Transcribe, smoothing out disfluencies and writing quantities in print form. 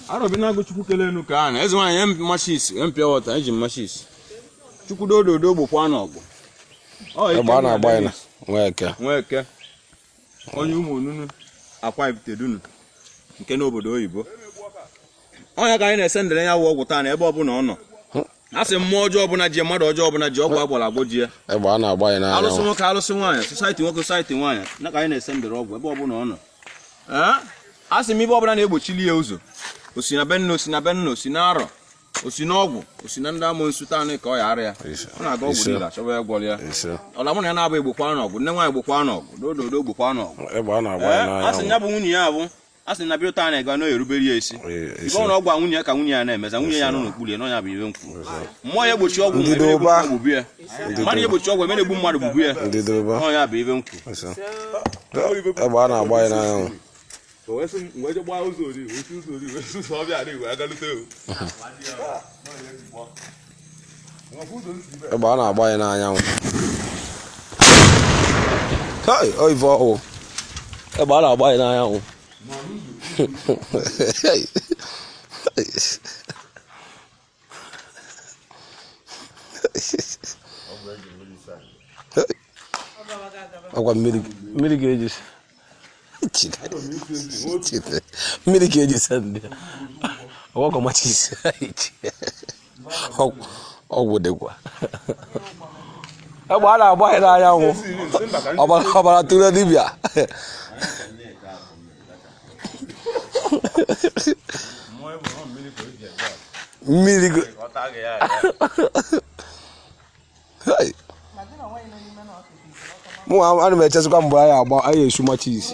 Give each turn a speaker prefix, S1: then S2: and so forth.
S1: Arobina go chukwu kelenu ka ana eze nwanyị machis empia water eji machis chukwu dodo gbokwa na ogbo
S2: agba na-agba ya
S1: nweke onye ụmụ onunu Akwa Ifitedunu nke n'obodo oyibo onye ka anyị na-esendere ya ọgwụ taa na ebe ọbụla ọ nọ asị mmụọ ọjọọ ọbụla ji mmadụ ọjọọ ọbụla ji ọgwụ agbara agbo ji ya
S2: agba na-agba ya n'anya
S1: alụsị nwoke alụsị nwaanyị society nwoke society nwaanyị na ka anyị na-esendere ọgwụ ebe ọbụla ọ nọ asị m ibe ọbụla na-egbochili ya ụzọ osi na benna osi na benna osi na arọ osi na ọgwụ osi na ndị amoosu taa ka ọ ya ara ya ọ na-aga ọgwụ niile achọba ya gwọrọ ya ọla mụ na ya na-abụ egbokwa n'ọgwụ nne nwaanyị gbokwa n'ọgwụ dodo gbokwa n'ọgwụ asị ya bụ nwunye ya bụ asị na bịa taa na-ega na-erubere ya isi ibe ọrụ ọgwụ a nwunye ya ka nwunye ya na-emeza nwunye ya nọ n'okpuru ya nọ ya bụ iwe nkwu mmụọ ya egbochi ọgwụ gbugbu ya mmadụ egbochi ọgwụ emere egbu mmadụ gbugbu ya nọ ya bụ iwe nkwu
S2: agba na-agba ya n'anya agba na-agba ya n'anyanwụ oyive ọhụụ agba na-agba ya n'anyanwụ agwa mmiri ga-eji mmiri ga-eji sande ọgwụ machis ọgwụ dịkwa agba na-agba ya n'anyanwụ ọbara tụrụ dibịa mmiri mụ ana m echezikwa mgbe anyị esu machis